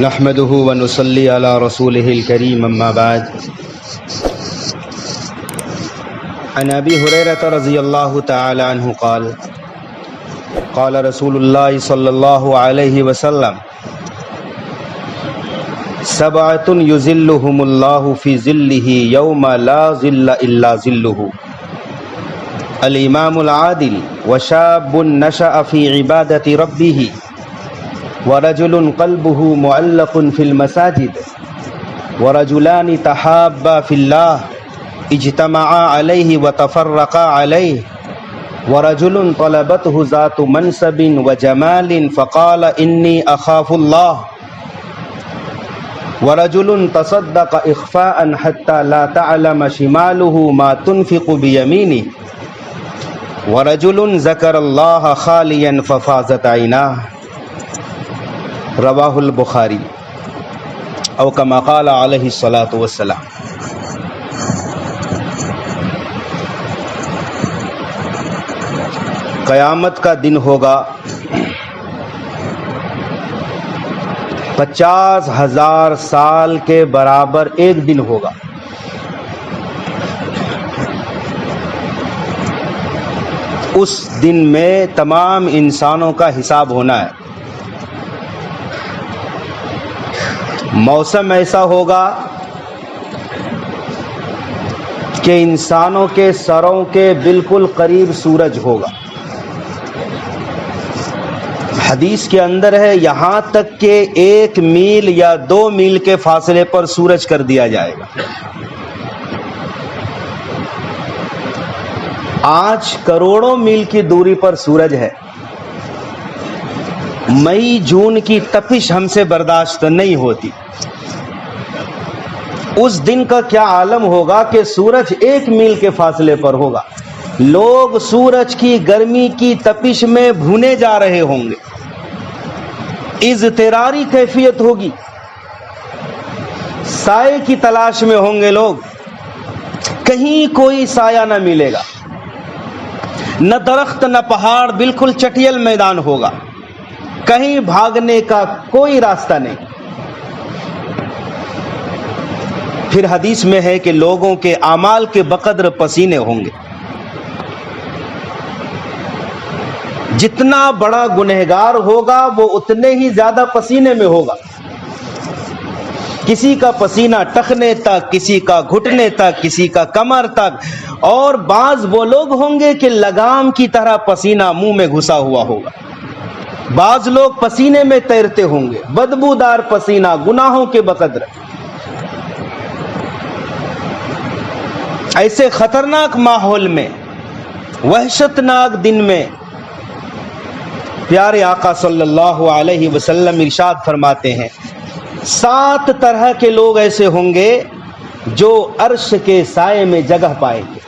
نحمده ونصلي على رسوله الكريم اما بعد عن ابي هريره رضي الله تعالى عنه قال قال رسول الله صلى الله عليه وسلم سبعة يظلهم الله في ظله يوم لا ظل الا ظله الامام العادل وشاب نشأ في عبادة ربه ورجل قلبه معلق في المساجد ورجلان تحابا في الله اجتمعا عليه وتفرقا عليه ورجل طلبته ذات منصب وجمال فقال إني أخاف الله ورجل تصدق إخفاء حتى لا تعلم شماله ما تنفق بيمينه ورجل ذكر الله خاليا ففازت عيناه رواہ البخاری او کما قال علیہ الصلاۃ والسلام۔ قیامت کا دن ہوگا، 50,000 سال کے برابر ایک دن ہوگا۔ اس دن میں تمام انسانوں کا حساب ہونا ہے۔ موسم ایسا ہوگا کہ انسانوں کے سروں کے بالکل قریب سورج ہوگا۔ حدیث کے اندر ہے یہاں تک کہ 1 میل یا 2 میل کے فاصلے پر سورج کر دیا جائے گا۔ آج کروڑوں میل کی دوری پر سورج ہے۔ مئی جون کی تپش ہم سے برداشت نہیں ہوتی۔ اس دن کا کیا عالم ہوگا کہ سورج 1 میل کے فاصلے پر ہوگا، لوگ سورج کی گرمی کی تپش میں بھونے جا رہے ہوں گے، اضطراری کیفیت ہوگی، سائے کی تلاش میں ہوں گے لوگ، کہیں کوئی سایہ نہ ملے گا، نہ درخت نہ پہاڑ، بالکل چٹیل میدان ہوگا، کہیں بھاگنے کا کوئی راستہ نہیں۔ پھر حدیث میں ہے کہ لوگوں کے اعمال کے بقدر پسینے ہوں گے۔ جتنا بڑا گنہگار ہوگا وہ اتنے ہی زیادہ پسینے میں ہوگا۔ کسی کا پسینہ ٹخنے تک، کسی کا گھٹنے تک، کسی کا کمر تک، اور بعض وہ لوگ ہوں گے کہ لگام کی طرح پسینہ منہ میں گھسا ہوا ہوگا۔ بعض لوگ پسینے میں تیرتے ہوں گے، بدبودار پسینہ گناہوں کے بقدر۔ ایسے خطرناک ماحول میں، وحشتناک دن میں، پیارے آقا صلی اللہ علیہ وسلم ارشاد فرماتے ہیں 7 طرح کے لوگ ایسے ہوں گے جو عرش کے سائے میں جگہ پائیں گے۔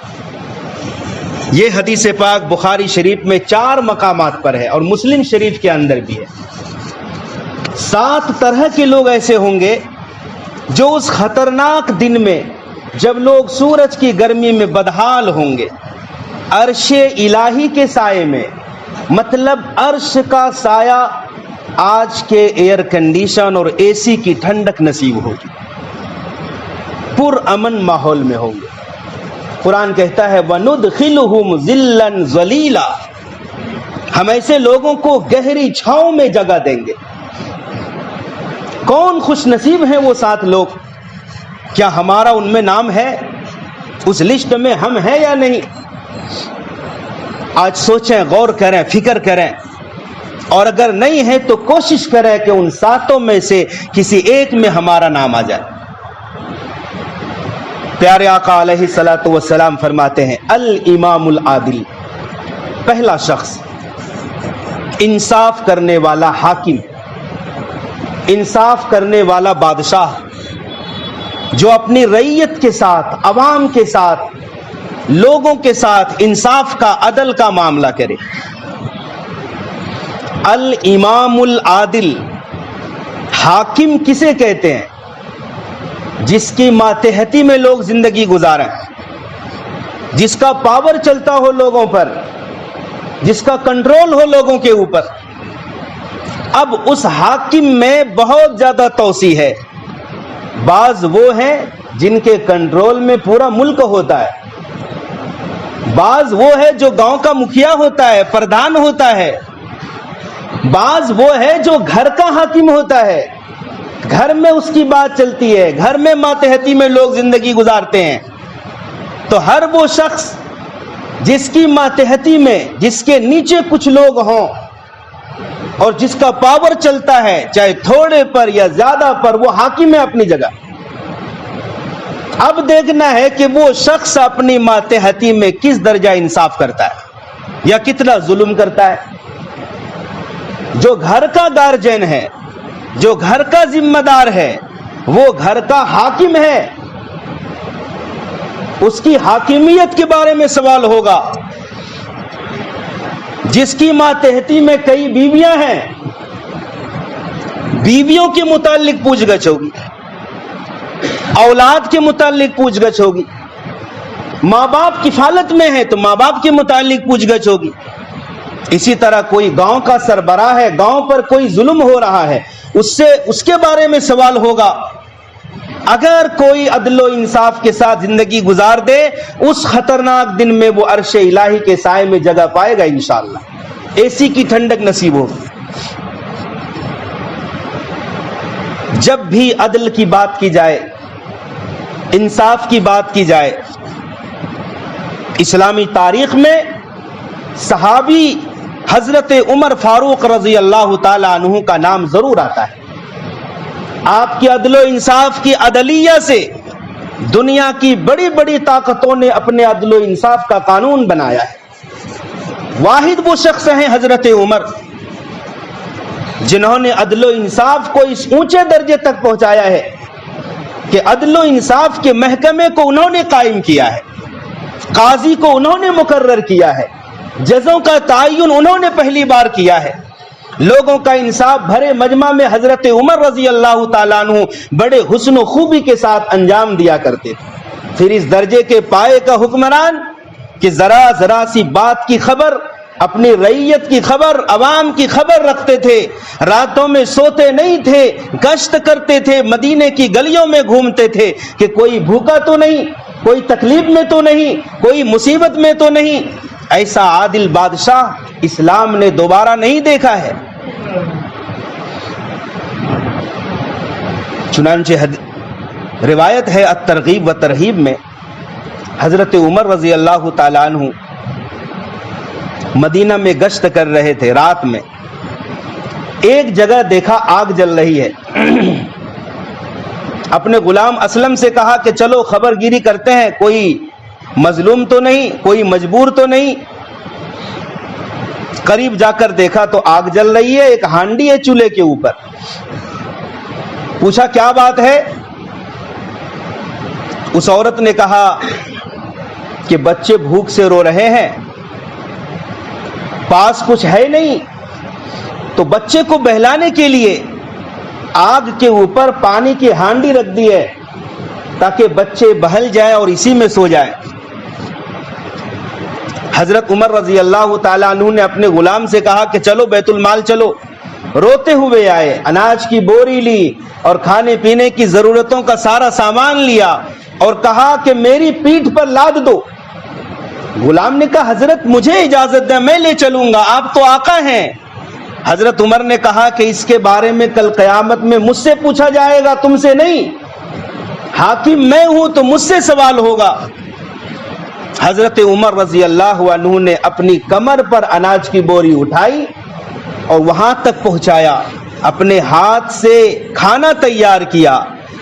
یہ حدیث پاک بخاری شریف میں 4 مقامات پر ہے اور مسلم شریف کے اندر بھی ہے۔ 7 طرح کے لوگ ایسے ہوں گے جو اس خطرناک دن میں، جب لوگ سورج کی گرمی میں بدحال ہوں گے، عرش الہی کے سائے میں، مطلب عرش کا سایہ آج کے ایئر کنڈیشن اور اے سی کی ٹھنڈک نصیب ہوگی، پر امن ماحول میں ہوں گے۔ قرآن کہتا ہے وَنُدْخِلُهُمْ ظِلًّا ظَلِيلًا، ہم ایسے لوگوں کو گہری چھاؤں میں جگہ دیں گے۔ کون خوش نصیب ہیں وہ 7 لوگ؟ کیا ہمارا ان میں نام ہے؟ اس لسٹ میں ہم ہیں یا نہیں؟ آج سوچیں، غور کریں، فکر کریں، اور اگر نہیں ہے تو کوشش کریں کہ ان 7 میں سے کسی ایک میں ہمارا نام آ جائے۔ پیارے آقا علیہ الصلوۃ والسلام فرماتے ہیں الامام العادل، پہلا شخص انصاف کرنے والا حاکم، انصاف کرنے والا بادشاہ، جو اپنی رعیت کے ساتھ، عوام کے ساتھ، لوگوں کے ساتھ انصاف کا، عدل کا معاملہ کرے۔ الامام العادل، حاکم کسے کہتے ہیں؟ جس کی ماتحتی میں لوگ زندگی گزاریں، جس کا پاور چلتا ہو لوگوں پر، جس کا کنٹرول ہو لوگوں کے اوپر، اب اس حاکم میں بہت زیادہ توسیع ہے. بعض وہ ہیں جن کے کنٹرول میں پورا ملک ہوتا ہے، بعض وہ ہے جو گاؤں کا مکھیا ہوتا ہے، پردھان ہوتا ہے، بعض وہ ہے جو گھر کا حاکم ہوتا ہے، گھر میں اس کی بات چلتی ہے، گھر میں ماتحتی میں لوگ زندگی گزارتے ہیں. تو ہر وہ شخص جس کی ماتحتی میں، جس کے نیچے کچھ لوگ ہوں اور جس کا پاور چلتا ہے، چاہے تھوڑے پر یا زیادہ پر، وہ حاکم ہے اپنی جگہ. اب دیکھنا ہے کہ وہ شخص اپنی ماتحتی میں کس درجہ انصاف کرتا ہے یا کتنا ظلم کرتا ہے. جو گھر کا گارجین ہے، جو گھر کا ذمہ دار ہے، وہ گھر کا حاکم ہے، اس کی حاکمیت کے بارے میں سوال ہوگا. جس کی ماتحتی میں کئی بیویاں ہیں، بیویوں کے متعلق پوچھ گچھ ہوگی، اولاد کے متعلق پوچھ گچھ ہوگی، ماں باپ کفالت میں ہیں تو ماں باپ کے متعلق پوچھ گچھ ہوگی. اسی طرح کوئی گاؤں کا سربراہ ہے، گاؤں پر کوئی ظلم ہو رہا ہے، اس کے بارے میں سوال ہوگا. اگر کوئی عدل و انصاف کے ساتھ زندگی گزار دے، اس خطرناک دن میں وہ عرش الہی کے سائے میں جگہ پائے گا انشاءاللہ. ایسی کی ٹھنڈک نصیب ہوگی. جب بھی عدل کی بات کی جائے، انصاف کی بات کی جائے، اسلامی تاریخ میں صحابی حضرت عمر فاروق رضی اللہ تعالی عنہ کا نام ضرور آتا ہے. آپ کی عدل و انصاف کی عدلیہ سے دنیا کی بڑی بڑی طاقتوں نے اپنے عدل و انصاف کا قانون بنایا ہے. واحد وہ شخص ہیں حضرت عمر جنہوں نے عدل و انصاف کو اس اونچے درجے تک پہنچایا ہے کہ عدل و انصاف کے محکمے کو انہوں نے قائم کیا ہے، قاضی کو انہوں نے مقرر کیا ہے، ججوں کا تعین انہوں نے پہلی بار کیا ہے. لوگوں کا انصاف بھرے مجمع میں حضرت عمر رضی اللہ تعالیٰ عنہ بڑے حسن و خوبی کے ساتھ انجام دیا کرتے تھے. پھر اس درجے کے پائے کا حکمران کہ ذرا ذرا سی بات کی خبر، اپنی رعیت کی خبر، عوام کی خبر رکھتے تھے، راتوں میں سوتے نہیں تھے، گشت کرتے تھے، مدینے کی گلیوں میں گھومتے تھے کہ کوئی بھوکا تو نہیں، کوئی تکلیف میں تو نہیں، کوئی مصیبت میں تو نہیں. ایسا عادل بادشاہ اسلام نے دوبارہ نہیں دیکھا ہے. چنانچہ روایت ہے الترغیب و ترہیب میں، حضرت عمر رضی اللہ تعالیٰ عنہ مدینہ میں گشت کر رہے تھے. رات میں ایک جگہ دیکھا آگ جل رہی ہے. اپنے غلام اسلم سے کہا کہ چلو خبر گیری کرتے ہیں، کوئی مظلوم تو نہیں، کوئی مجبور تو نہیں. قریب جا کر دیکھا تو آگ جل رہی ہے، ایک ہانڈی ہے چولہے کے اوپر. پوچھا کیا بات ہے؟ اس عورت نے کہا کہ بچے بھوک سے رو رہے ہیں، پاس کچھ ہے نہیں، تو بچے کو بہلانے کے لیے آگ کے اوپر پانی کی ہانڈی رکھ دی ہے تاکہ بچے بہل جائیں اور اسی میں سو جائیں. حضرت عمر رضی اللہ تعالیٰ عنہ نے اپنے غلام سے کہا کہ چلو بیت المال چلو. روتے ہوئے آئے، اناج کی بوری لی اور کھانے پینے کی ضرورتوں کا سارا سامان لیا اور کہا کہ میری پیٹھ پر لاد دو. غلام نے کہا حضرت مجھے اجازت دیں، میں لے چلوں گا، آپ تو آقا ہیں. حضرت عمر نے کہا کہ اس کے بارے میں کل قیامت میں مجھ سے پوچھا جائے گا، تم سے نہیں. حاکم میں ہوں تو مجھ سے سوال ہوگا. حضرت عمر رضی اللہ عنہ نے اپنی کمر پر اناج کی بوری اٹھائی اور وہاں تک پہنچایا، اپنے ہاتھ سے کھانا تیار کیا.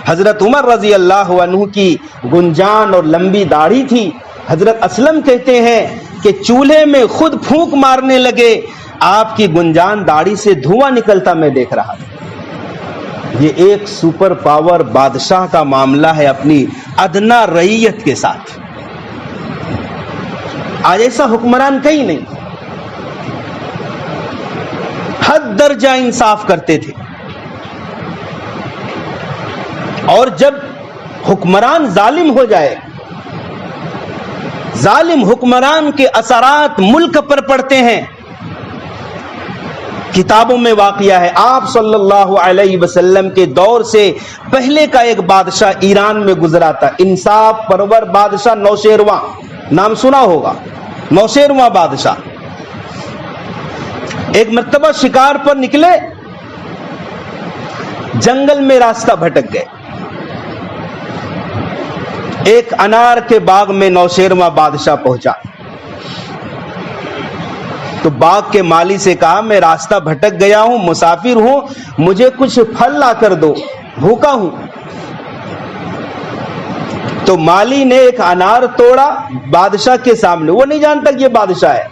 حضرت عمر رضی اللہ عنہ کی گنجان اور لمبی داڑھی تھی. حضرت اسلم کہتے ہیں کہ چولہے میں خود پھونک مارنے لگے، آپ کی گنجان داڑھی سے دھواں نکلتا میں دیکھ رہا تھا. یہ ایک سپر پاور بادشاہ کا معاملہ ہے اپنی ادنا رعیت کے ساتھ. آج ایسا حکمران کہیں نہیں. حد درجہ انصاف کرتے تھے. اور جب حکمران ظالم ہو جائے، ظالم حکمران کے اثرات ملک پر پڑتے ہیں. کتابوں میں واقعہ ہے، آپ صلی اللہ علیہ وسلم کے دور سے پہلے کا ایک بادشاہ ایران میں گزرا تھا، انصاف پرور بادشاہ نوشیرواں، نام سنا ہوگا، نوشیرواں بادشاہ۔ ایک مرتبہ شکار پر نکلے، جنگل میں راستہ بھٹک گئے، ایک انار کے باغ میں نوشیرواں بادشاہ پہنچا تو باغ کے مالی سے کہا میں راستہ بھٹک گیا ہوں، مسافر ہوں، مجھے کچھ پھل لا کر دو، بھوکا ہوں۔ تو مالی نے ایک انار توڑا بادشاہ کے سامنے، وہ نہیں جانتا کہ یہ بادشاہ ہے،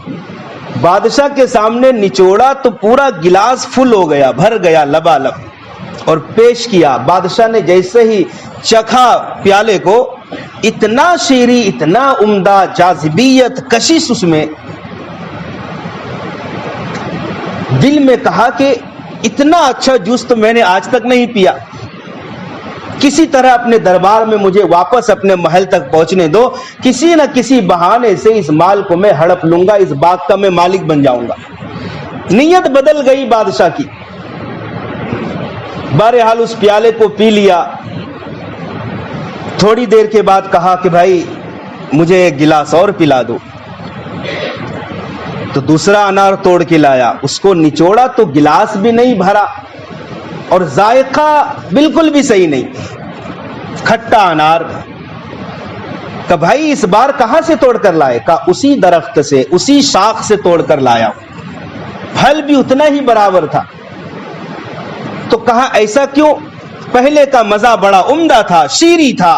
بادشاہ کے سامنے نچوڑا تو پورا گلاس فل ہو گیا، بھر گیا لبالب، اور پیش کیا۔ بادشاہ نے جیسے ہی چکھا پیالے کو، اتنا شیریں، اتنا عمدہ، جاذبیت، کشش اس میں، دل میں کہا کہ اتنا اچھا جوس تو میں نے آج تک نہیں پیا، کسی طرح اپنے دربار میں مجھے واپس اپنے محل تک پہنچنے دو، کسی نہ کسی بہانے سے اس مال کو میں ہڑپ لوں گا، اس باغ کا میں مالک بن جاؤں گا۔ نیت بدل گئی بادشاہ کی، بہرحال اس پیالے کو پی لیا۔ تھوڑی دیر کے بعد کہا کہ بھائی مجھے ایک گلاس اور پلا دو، تو دوسرا انار توڑ کے لایا، اس کو نچوڑا تو گلاس بھی نہیں بھرا اور ذائقہ بالکل بھی صحیح نہیں، کھٹا انار۔ کہ بھائی اس بار کہاں سے توڑ کر لائے؟ کہا اسی درخت سے، اسی شاخ سے توڑ کر لایا، پھل بھی اتنا ہی برابر تھا۔ تو کہا ایسا کیوں؟ پہلے کا مزہ بڑا عمدہ تھا، شیریں تھا،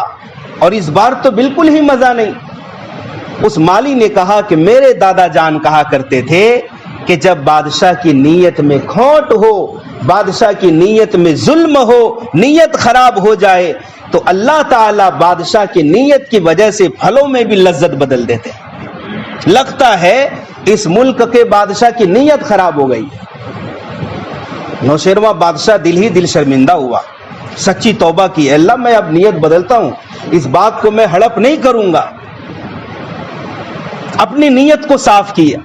اور اس بار تو بالکل ہی مزہ نہیں۔ اس مالی نے کہا کہ میرے دادا جان کہا کرتے تھے کہ جب بادشاہ کی نیت میں کھوٹ ہو، بادشاہ کی نیت میں ظلم ہو، نیت خراب ہو جائے تو اللہ تعالی بادشاہ کی نیت کی وجہ سے پھلوں میں بھی لذت بدل دیتے ہیں۔ لگتا ہے اس ملک کے بادشاہ کی نیت خراب ہو گئی۔ نوشیرواں بادشاہ دل ہی دل شرمندہ ہوا، سچی توبہ کی، اے اللہ میں اب نیت بدلتا ہوں، اس باغ کو میں ہڑپ نہیں کروں گا، اپنی نیت کو صاف کیا۔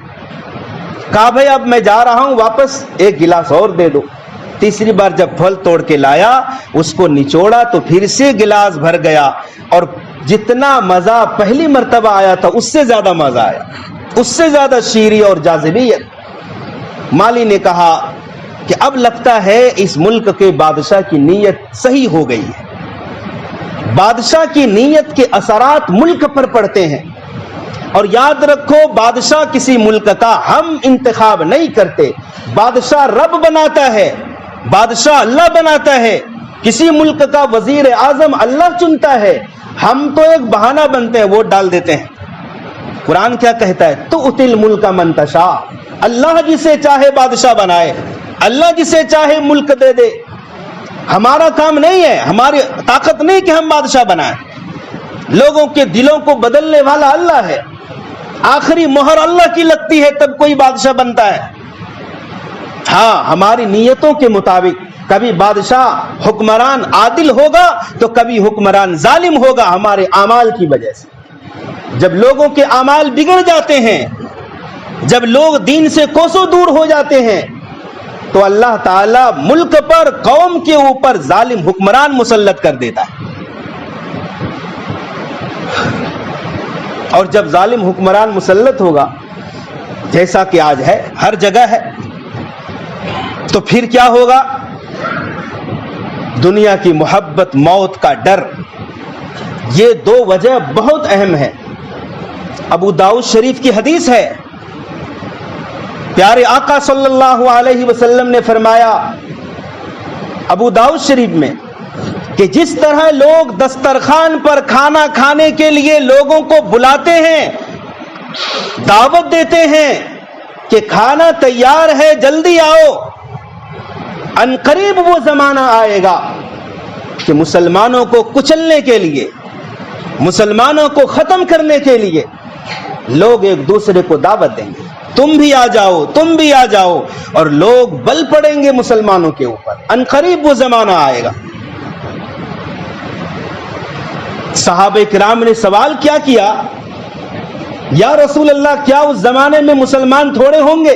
کہا بھائی اب میں جا رہا ہوں واپس، ایک گلاس اور دے دو۔ تیسری بار جب پھل توڑ کے لایا، اس کو نچوڑا تو پھر سے گلاس بھر گیا، اور جتنا مزہ پہلی مرتبہ آیا تھا اس سے زیادہ مزہ آیا، اس سے زیادہ شیریں اور جاذبیت۔ مالی نے کہا کہ اب لگتا ہے اس ملک کے بادشاہ کی نیت صحیح ہو گئی ہے۔ بادشاہ کی نیت کے اثرات ملک پر پڑتے ہیں، اور یاد رکھو بادشاہ کسی ملک کا ہم انتخاب نہیں کرتے، بادشاہ رب بناتا ہے، بادشاہ اللہ بناتا ہے، کسی ملک کا وزیر اعظم اللہ چنتا ہے، ہم تو ایک بہانہ بنتے ہیں، ووٹ ڈال دیتے ہیں۔ قرآن کیا کہتا ہے؟ تؤتی الملک من تشاء، اللہ جسے چاہے بادشاہ بنائے، اللہ جسے چاہے ملک دے دے۔ ہمارا کام نہیں ہے، ہماری طاقت نہیں کہ ہم بادشاہ بنائیں، لوگوں کے دلوں کو بدلنے والا اللہ ہے، آخری مہر اللہ کی لگتی ہے تب کوئی بادشاہ بنتا ہے۔ ہاں ہماری نیتوں کے مطابق کبھی بادشاہ حکمران عادل ہوگا تو کبھی حکمران ظالم ہوگا، ہمارے اعمال کی وجہ سے۔ جب لوگوں کے اعمال بگڑ جاتے ہیں، جب لوگ دین سے کوسوں دور ہو جاتے ہیں، تو اللہ تعالی ملک پر، قوم کے اوپر ظالم حکمران مسلط کر دیتا ہے۔ اور جب ظالم حکمران مسلط ہوگا، جیسا کہ آج ہے، ہر جگہ ہے، تو پھر کیا ہوگا؟ دنیا کی محبت، موت کا ڈر، یہ دو وجہ بہت اہم ہے۔ ابو داؤد شریف کی حدیث ہے، پیارے آقا صلی اللہ علیہ وسلم نے فرمایا ابو داؤد شریف میں کہ جس طرح لوگ دسترخوان پر کھانا کھانے کے لیے لوگوں کو بلاتے ہیں، دعوت دیتے ہیں کہ کھانا تیار ہے جلدی آؤ، ان قریب وہ زمانہ آئے گا کہ مسلمانوں کو کچلنے کے لیے، مسلمانوں کو ختم کرنے کے لیے لوگ ایک دوسرے کو دعوت دیں گے، تم بھی آ جاؤ، تم بھی آ جاؤ، اور لوگ بل پڑیں گے مسلمانوں کے اوپر، ان قریب وہ زمانہ آئے گا۔ صحابہ کرام نے سوال کیا یا رسول اللہ کیا اس زمانے میں مسلمان تھوڑے ہوں گے؟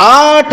8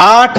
8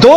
2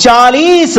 40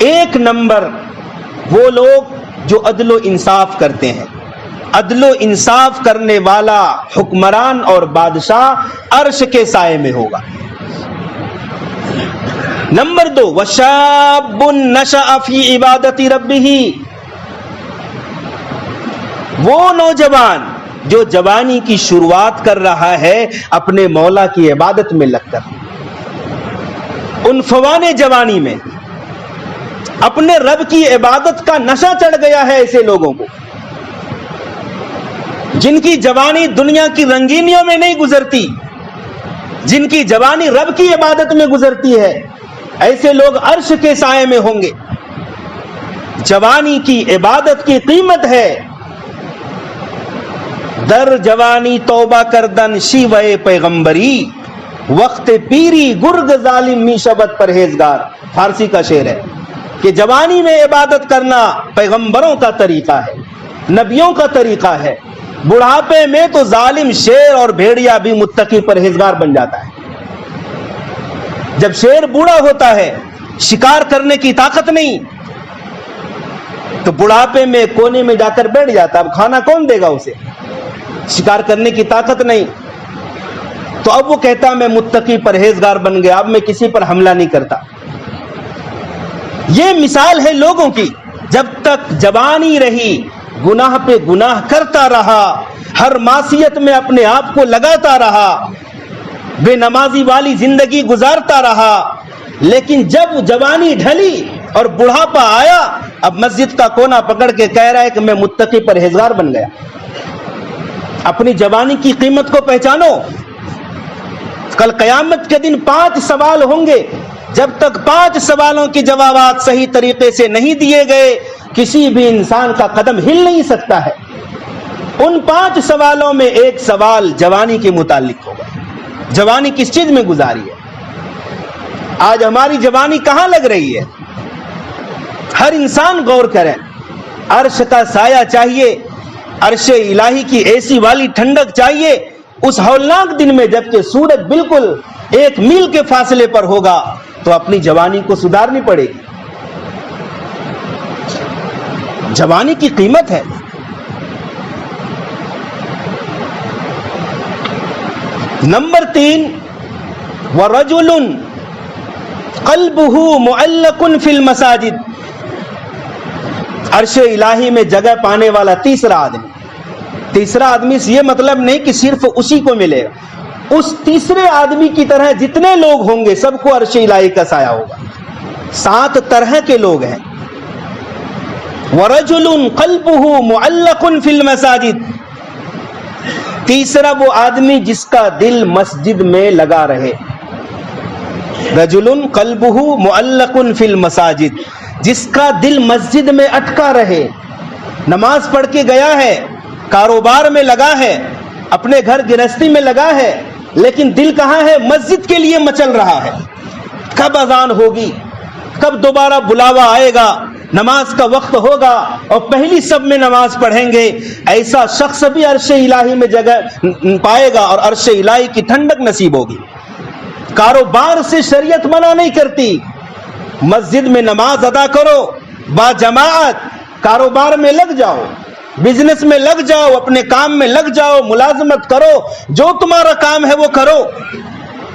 ایک نمبر وہ لوگ جو عدل و انصاف کرتے ہیں. عدل و انصاف کرنے والا حکمران اور بادشاہ عرش کے سائے میں ہوگا. نمبر 2 وشاب نشأ فی عبادت ربہ، وہ نوجوان جو جوانی کی شروعات کر رہا ہے اپنے مولا کی عبادت میں لگ کر، عنفوان جوانی میں اپنے رب کی عبادت کا نشہ چڑھ گیا ہے. ایسے لوگوں کو جن کی جوانی دنیا کی رنگینیوں میں نہیں گزرتی، جن کی جوانی رب کی عبادت میں گزرتی ہے، ایسے لوگ عرش کے سائے میں ہوں گے. جوانی کی عبادت کی قیمت ہے. در جوانی توبہ کردن شیوہ پیغمبری، وقت پیری گرگ ظالم می شبت پرہیزگار. فارسی کا شعر ہے کہ جوانی میں عبادت کرنا پیغمبروں کا طریقہ ہے، نبیوں کا طریقہ ہے. بڑھاپے میں تو ظالم شیر اور بھیڑیا بھی متقی پرہیزگار بن جاتا ہے. جب شیر بوڑھا ہوتا ہے، شکار کرنے کی طاقت نہیں، تو بڑھاپے میں کونے میں جا کر بیٹھ جاتا. اب کھانا کون دے گا اسے؟ شکار کرنے کی طاقت نہیں. تو اب وہ کہتا میں متقی پرہیزگار بن گیا، اب میں کسی پر حملہ نہیں کرتا. یہ مثال ہے لوگوں کی. جب تک جوانی رہی گناہ پہ گناہ کرتا رہا، ہر معصیت میں اپنے آپ کو لگاتا رہا، بے نمازی والی زندگی گزارتا رہا. لیکن جب جوانی ڈھلی اور بڑھاپا آیا، اب مسجد کا کونا پکڑ کے کہہ رہا ہے کہ میں متقی پرہیزگار بن گیا. اپنی جوانی کی قیمت کو پہچانو. کل قیامت کے دن 5 سوال ہوں گے. جب تک 5 سوالوں کے جوابات صحیح طریقے سے نہیں دیے گئے، کسی بھی انسان کا قدم ہل نہیں سکتا ہے. ان 5 سوالوں میں ایک سوال جوانی کے متعلق ہوگا. جوانی کس چیز میں گزاری ہے؟ آج ہماری جوانی کہاں لگ رہی ہے؟ ہر انسان غور کرے. عرش کا سایہ چاہیے، عرش الہی کی ایسی والی ٹھنڈک چاہیے اس ہولناک دن میں، جبکہ سورج بالکل 1 میل کے فاصلے پر ہوگا. تو اپنی جوانی کو سدھارنی پڑے گی. جوانی کی قیمت ہے. نمبر 3 وَرَجُلٌ قَلْبُهُ مُعَلَّقٌ فِي الْمَسَاجِدِ، عرش الہی میں جگہ پانے والا تیسرا آدمی. تیسرا آدمی سے یہ مطلب نہیں کہ صرف اسی کو ملے گا. اس تیسرے آدمی کی طرح جتنے لوگ ہوں گے سب کو عرش الہی کا سایہ ہوگا. 7 طرح کے لوگ ہیں. وَرَجُلٌ قَلْبُهُ مُعَلَّقٌ فِي الْمَسَاجِدِ، تیسرا وہ آدمی جس کا دل مسجد میں لگا رہے. رَجُلٌ قَلْبُهُ مُعَلَّقٌ فِي الْمَسَاجِدِ، جس کا دل مسجد میں اٹکا رہے. نماز پڑھ کے گیا ہے، کاروبار میں لگا ہے، اپنے گھر گرہستی میں لگا ہے، لیکن دل کہاں ہے؟ مسجد کے لیے مچل رہا ہے. کب اذان ہوگی، کب دوبارہ بلاوا آئے گا، نماز کا وقت ہوگا اور پہلی سب میں نماز پڑھیں گے. ایسا شخص بھی عرش الہی میں جگہ پائے گا اور عرش الہی کی ٹھنڈک نصیب ہوگی. کاروبار سے شریعت منع نہیں کرتی. مسجد میں نماز ادا کرو با جماعت، کاروبار میں لگ جاؤ، بزنس میں لگ جاؤ، اپنے کام میں لگ جاؤ، ملازمت کرو، جو تمہارا کام ہے وہ کرو،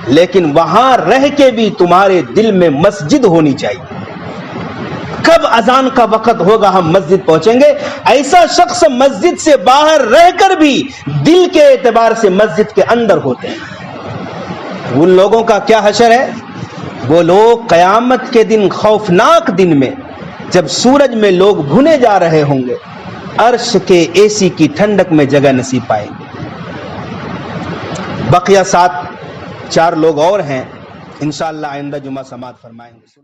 لیکن وہاں رہ کے بھی تمہارے دل میں مسجد ہونی چاہیے. کب اذان کا وقت ہوگا ہم مسجد پہنچیں گے. ایسا شخص مسجد سے باہر رہ کر بھی دل کے اعتبار سے مسجد کے اندر ہوتے ہیں. ان لوگوں کا کیا حشر ہے؟ وہ لوگ قیامت کے دن، خوفناک دن میں، جب سورج میں لوگ بھنے جا رہے ہوں گے، عرش کے اے سی کی ٹھنڈک میں جگہ نصیب پائیں گے. بقیہ 4 لوگ اور ہیں، انشاءاللہ آئندہ جمعہ سماعت فرمائیں گے.